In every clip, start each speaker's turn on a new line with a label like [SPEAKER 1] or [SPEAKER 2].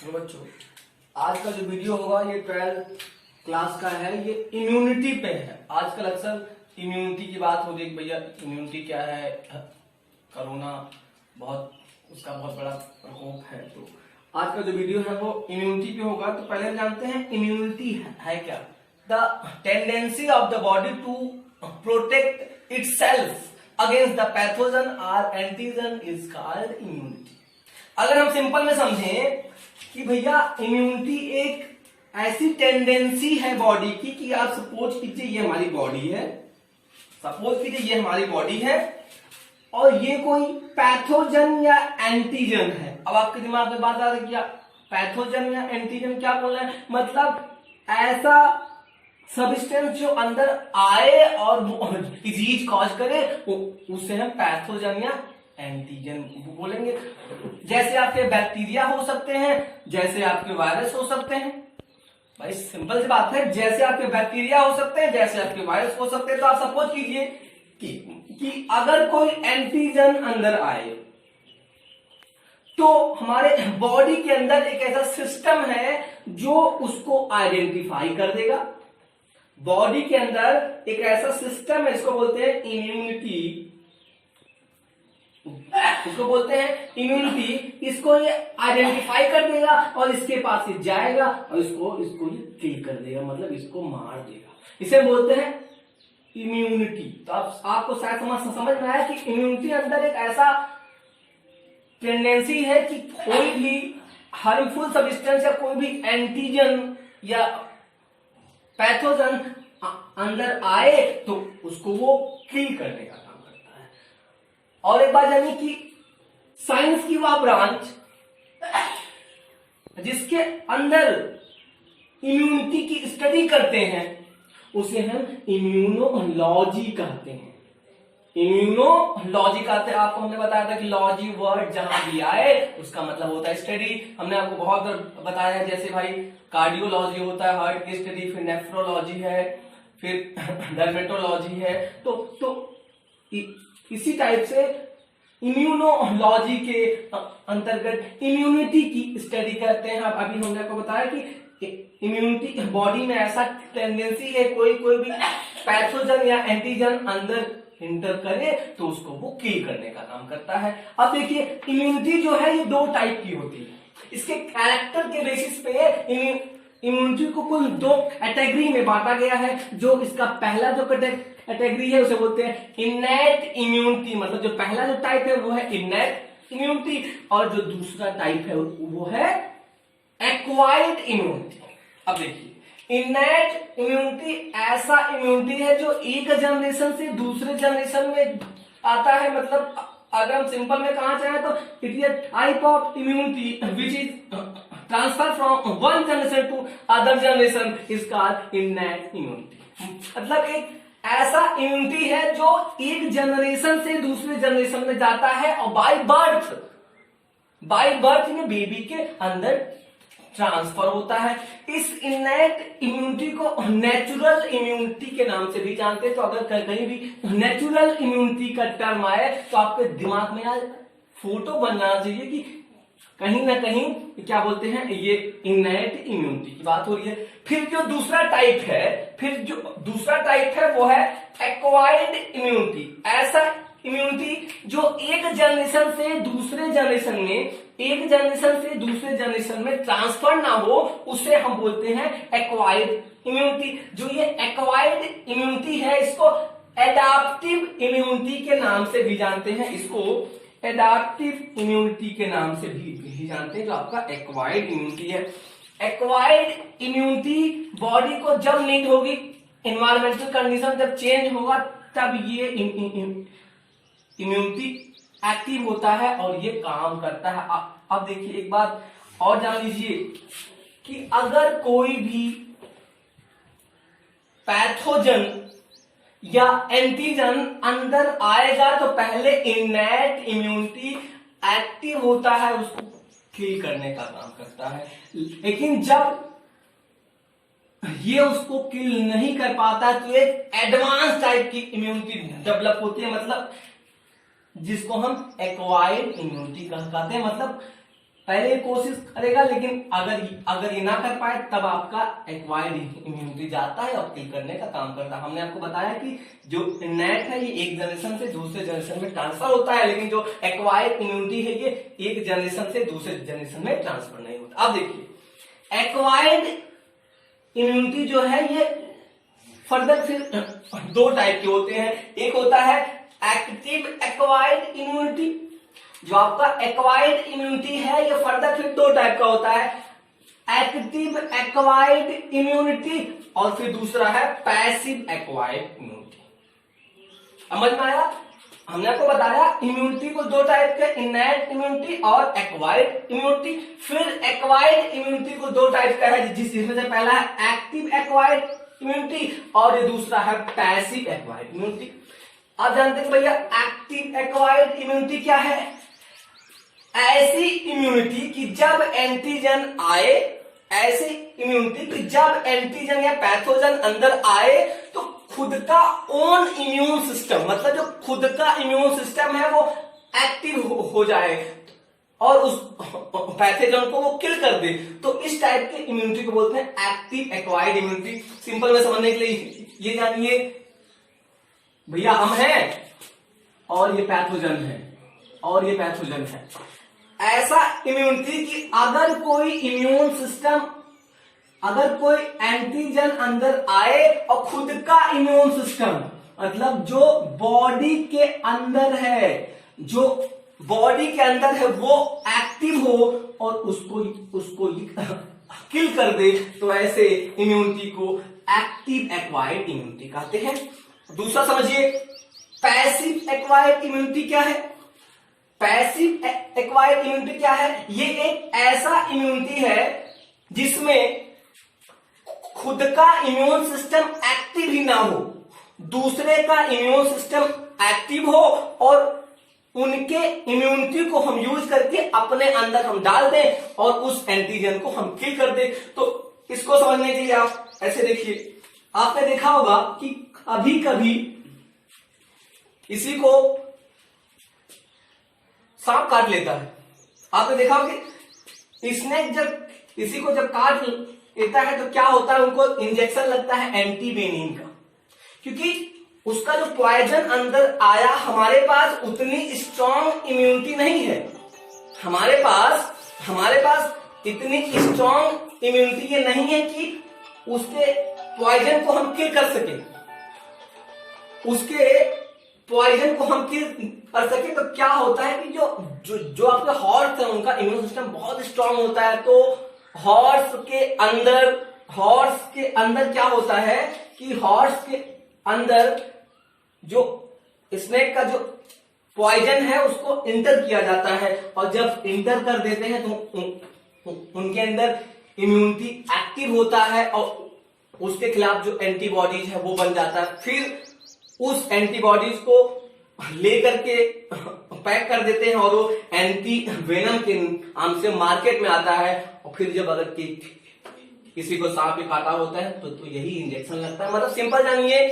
[SPEAKER 1] तो बच्चों, आज का जो वीडियो होगा ये 12th क्लास का है। ये इम्यूनिटी पे है। आजकल अक्सर इम्यूनिटी की बात होती है कि भैया इम्यूनिटी क्या है, कोरोना उसका बहुत बड़ा प्रकोप है। तो आज का जो वीडियो है वो इम्यूनिटी पे होगा। तो पहले हम जानते हैं इम्यूनिटी है क्या। The tendency of the body to protect itself against the pathogen और एंटीजन इज कॉल्ड इम्यूनिटी। अगर हम सिंपल में समझें कि भैया इम्यूनिटी एक ऐसी टेंडेंसी है बॉडी की कि आप सपोज कीजिए ये हमारी बॉडी है, सपोज कीजिए ये हमारी बॉडी है और ये कोई पैथोजन या एंटीजन है। अब आपके दिमाग में बात आ रही है पैथोजन या एंटीजन क्या बोल रहे हैं, मतलब ऐसा सब्सटेंस जो अंदर आए और डिजीज कॉज करे उसे हम पैथोजन या एंटीजन बोलेंगे। जैसे आपके बैक्टीरिया हो सकते हैं, जैसे आपके वायरस हो सकते हैं। भाई सिंपल सी बात है, जैसे आपके बैक्टीरिया हो सकते हैं, जैसे आपके वायरस हो सकते हैं। तो आप सपोज कीजिए कि अगर कोई एंटीजन अंदर आए तो हमारे बॉडी के अंदर एक ऐसा सिस्टम है जो उसको आइडेंटिफाई कर देगा। बॉडी के अंदर एक ऐसा सिस्टम है, इसको बोलते हैं इम्यूनिटी, इसको बोलते हैं इम्यूनिटी। इसको ये आइडेंटिफाई कर देगा और इसके पास ये जाएगा और इसको ये किल कर देगा, मतलब इसको मार देगा। इसे बोलते हैं इम्यूनिटी। तो आपको शायद समझ में आया कि इम्यूनिटी अंदर एक ऐसा टेंडेंसी है कि कोई भी हार्मफुल सब्सटेंस या कोई भी एंटीजन या पैथोजन अंदर आए तो उसको वो किल करने का काम करता है। और एक बात जानिए कि साइंस की वह ब्रांच जिसके अंदर इम्यूनिटी की स्टडी करते हैं उसे हम इम्यूनोलॉजी कहते हैं। इम्यूनोलॉजी कहते हैं, आपको हमने बताया था कि लॉजी वर्ड जहां भी आए उसका मतलब होता है स्टडी। हमने आपको बहुत बताया, जैसे भाई कार्डियोलॉजी होता है हार्ट की स्टडी, फिर नेफ्रोलॉजी है, फिर डर्मेटोलॉजी है। तो इसी टाइप से इम्यूनोलॉजी के अंतर्गत इम्यूनिटी की स्टडी करते हैं। अभी हमने आपको बताया कि इम्यूनिटी बॉडी में ऐसा टेंडेंसी है कोई भी पैथोजन या एंटीजन अंदर इंटर करे तो उसको वो किल करने का काम करता है। अब देखिए इम्यूनिटी जो है ये दो टाइप की होती है। इसके कैरेक्टर के बेसिस पे इम्यूनिटी को कुल दो कैटेगरी में बांटा गया है। जो इसका पहला जो कैटेगरी है उसे बोलते हैं इननेट इम्यूनिटी, मतलब जो पहला जो टाइप है वो है इननेट इम्यूनिटी, और जो दूसरा टाइप है वो है एक्वायर्ड इम्यूनिटी। अब देखिए इननेट इम्यूनिटी ऐसा इम्यूनिटी है जो एक जनरेशन से दूसरे जनरेशन में आता है। मतलब अगर हम सिंपल में कहा चाहे तो it is type of immunity which is transfer from one generation to other generation is called innate immunity. मतलब एक ऐसा इम्यूनिटी है जो एक जनरेशन से दूसरे जनरेशन में जाता है और बाय बर्थ में बेबी के अंदर ट्रांसफर होता है। इस इननेट इम्यूनिटी को नेचुरल इम्यूनिटी के नाम से भी जानते हैं। तो अगर कहीं भी नेचुरल इम्यूनिटी का टर्म आए तो आपके दिमाग में आज फोटो बन जाना चाहिए कि कहीं ना कहीं क्या बोलते हैं, ये इननेट इम्यूनिटी की बात हो रही है। फिर जो दूसरा टाइप है वो है एक्वायर्ड इम्यूनिटी। ऐसा इम्यूनिटी जो एक जनरेशन से दूसरे जनरेशन में ट्रांसफर ना हो उसे हम बोलते हैं एक्वायर्ड इम्यूनिटी। जो ये एक्वायर्ड इम्यूनिटी है इसको एडाप्टिव इम्यूनिटी के नाम से भी जानते हैं। इसको एडाप्टिव इम्यूनिटी के नाम से भी जानते हैं, जो आपका एक्वायर्ड इम्यूनिटी है। एक्वायर्ड इम्यूनिटी बॉडी को जब नीड होगी, एनवायरमेंटल कंडीशन जब चेंज होगा तब ये इम्यूनिटी एक्टिव होता है और ये काम करता है। अब देखिए एक बात और जान लीजिए कि अगर कोई भी पैथोजन या एंटीजन अंदर आएगा तो पहले इननेट इम्यूनिटी एक्टिव होता है, उसको किल करने का काम करता है। लेकिन जब ये उसको किल नहीं कर पाता तो एक एडवांस टाइप की इम्यूनिटी डेवलप होती है, मतलब जिसको हम एक्वायर्ड इम्यूनिटी कहते हैं। मतलब पहले ये कोशिश करेगा, लेकिन अगर ये ना कर पाए तब आपका एक्वायर्ड इम्यूनिटी जाता है और किल करने का काम करता है। हमने आपको बताया कि जो इननेट है ये एक जनरेशन से दूसरे जनरेशन में ट्रांसफर होता है, लेकिन जो एक्वायर्ड इम्यूनिटी है ये एक जनरेशन से दूसरे जनरेशन में ट्रांसफर नहीं होता। अब देखिए एक्वायर्ड इम्यूनिटी जो है ये फर्दर फिर दो टाइप के होते हैं। एक होता है एक्टिव एक्वायर्ड इम्यूनिटी। जो आपका एक्वायर्ड इम्यूनिटी है ये फर्दर फिर दो टाइप का होता है, एक्टिव एक्वायर्ड इम्यूनिटी और फिर दूसरा है पैसिव एक्वायर्ड इम्यूनिटी। समझ में आया? हमने आपको बताया इम्यूनिटी को दो टाइप के, इननेट इम्यूनिटी और एक्वायर्ड इम्यूनिटी। फिर एक्वायर्ड इम्यूनिटी को दो टाइप का है, जिसमें से पहला है एक्टिव एक्वायर्ड इम्यूनिटी और ये दूसरा है पैसिव एक्वायर्ड इम्यूनिटी। आप जानते हैं भैया एक्टिव एक्वायर्ड इम्यूनिटी क्या है? ऐसी इम्यूनिटी कि जब एंटीजन आए, ऐसी इम्यूनिटी कि जब एंटीजन या पैथोजन अंदर आए तो खुद का ओन इम्यून सिस्टम, मतलब जो खुद का इम्यून सिस्टम है वो एक्टिव हो जाए और उस पैथोजन को वो किल कर दे। तो इस टाइप के इम्यूनिटी को बोलते हैं एक्टिव एक्वायर्ड इम्यूनिटी। सिंपल में समझने के लिए ये जानिए भैया, हम हैं और ये पैथोजन है और ये पैथोजन है। ऐसा इम्यूनिटी कि अगर कोई इम्यून सिस्टम, अगर कोई एंटीजन अंदर आए और खुद का इम्यून सिस्टम, मतलब जो बॉडी के अंदर है, जो बॉडी के अंदर है वो एक्टिव हो और उसको किल कर दे, तो ऐसे इम्यूनिटी को एक्टिव एक्वायर्ड इम्यूनिटी कहते हैं। दूसरा समझिए पैसिव एक्वायर्ड इम्यूनिटी क्या है? पैसिव एक्वायर्ड इम्यूनिटी क्या है? ये एक ऐसा इम्यूनिटी है जिसमें खुद का इम्यून सिस्टम एक्टिव ही ना हो, दूसरे का इम्यून सिस्टम एक्टिव हो और उनके इम्यूनिटी को हम यूज करके अपने अंदर हम डाल दें और उस एंटीजन को हम किल कर दें। तो इसको समझने के लिए आप ऐसे देखिए, आपने देखा होगा कि कभी कभी इसी को सांप काट लेता है। आपने देखा होगा कि स्नेक जब इसी को जब काट लेता है तो क्या होता है, उनको इंजेक्शन लगता है एंटीवेनिन का, क्योंकि उसका जो पॉइजन अंदर आया, हमारे पास उतनी स्ट्रॉन्ग इम्यूनिटी नहीं है, हमारे पास इतनी स्ट्रॉन्ग इम्यूनिटी ये नहीं है कि उसके पॉइजन को हम किल कर सके, उसके पॉइजन को हम किल कर सके। तो क्या होता है कि जो आपके हॉर्स है उनका इम्यून सिस्टम बहुत स्ट्रांग होता है, तो हॉर्स के अंदर क्या होता है कि हॉर्स के अंदर जो स्नेक का जो पॉइजन है उसको इंटर किया जाता है, और जब इंटर कर देते हैं तो उनके अंदर इम्यूनिटी एक्टिव होता है और उसके खिलाफ जो एंटीबॉडीज है वो बन जाता है। फिर उस एंटीबॉडीज को लेकर के पैक कर देते हैं और वो एंटी वेनम के नाम से मार्केट में आता है। और फिर जब अगर किसी को सांप में काटा होता है तो यही इंजेक्शन लगता है। मतलब सिंपल जानिए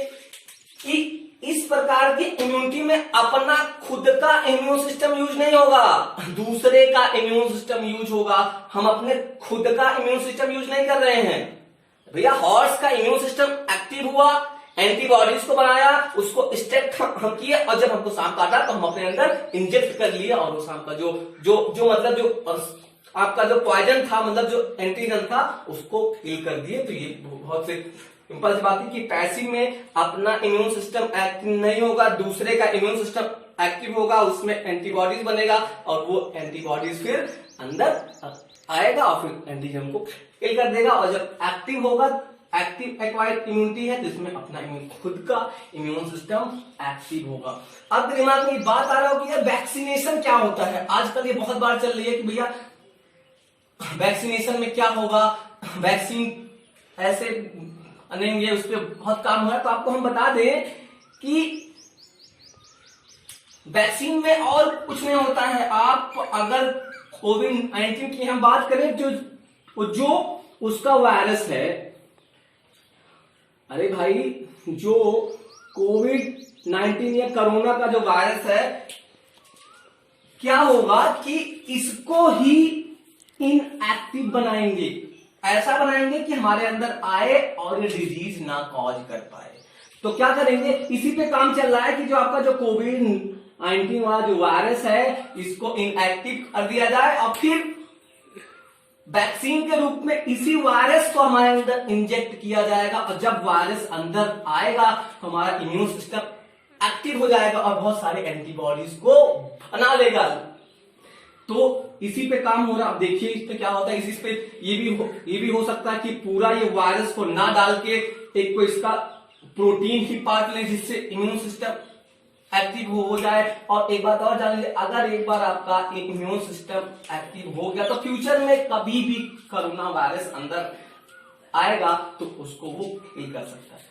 [SPEAKER 1] कि इस प्रकार की इम्यूनिटी में अपना खुद का इम्यून सिस्टम यूज नहीं होगा, दूसरे का इम्यून सिस्टम यूज होगा। हम अपने खुद का इम्यून सिस्टम यूज नहीं कर रहे हैं भैया। हॉर्स का इम्यून सिस्टम एक्टिव हुआ, एंटीबॉडीज को बनाया, उसको स्टेप हम किए, और जब हमको सांप काटा तो हम अपने अंदर इंजेक्ट कर लिया और वो सांप का जो मतलब जो आपका जो पॉइजन था, मतलब जो एंटीजन था, उसको किल कर दिए। तो ये बहुत से सिंपल सी बात है कि पैसिव में अपना इम्यून सिस्टम एक्टिव नहीं होगा, दूसरे का इम्यून सिस्टम एक्टिव होगा, उसमें एंटीबॉडीज बनेगा और वो एंटीबॉडीज फिर अंदर आएगा और फिर एंटीजन को किल कर देगा। और जब एक्टिव होगा, एक्टिव एक्वायर्ड इम्यूनिटी है, जिसमें अपना खुद का इम्यून सिस्टम एक्टिव होगा। अब दिमाग में बात आ रहा हो कि वैक्सीनेशन क्या होता है। आजकल ये बहुत बार चल रही है कि भैया वैक्सीनेशन में क्या होगा, वैक्सीन ऐसे बनेंगे, उस पर बहुत काम हो रहा है। तो आपको हम बता दें कि वैक्सीन में और कुछ नहीं होता है। आप अगर कोविड-19 की हम बात करें, जो उसका वायरस है, अरे भाई जो कोविड-19 या कोरोना का जो वायरस है, क्या होगा कि इसको ही इनएक्टिव बनाएंगे, ऐसा बनाएंगे कि हमारे अंदर आए और ये डिजीज ना कॉज कर पाए। तो क्या करेंगे, इसी पे काम चल रहा है कि जो आपका जो कोविड-19 वाला जो वायरस है इसको इनएक्टिव कर दिया जाए और फिर वैक्सीन के रूप में इसी वायरस को हमारे अंदर इंजेक्ट किया जाएगा, और जब वायरस अंदर आएगा तो हमारा इम्यून सिस्टम एक्टिव हो जाएगा और बहुत सारे एंटीबॉडीज को बना लेगा। तो इसी पे काम हो रहा। अब देखिए इस पे क्या होता है, इसी पे ये भी हो सकता है कि पूरा ये वायरस को ना डाल के एक कोई इसका प्रोटीन ही पार्ट लें जिससे इम्यून सिस्टम एक्टिव हो जाए। और एक बात और जान लीजिए, अगर एक बार आपका इम्यून सिस्टम एक्टिव हो गया तो फ्यूचर में कभी भी कोरोना वायरस अंदर आएगा तो उसको वो नहीं कर सकता है।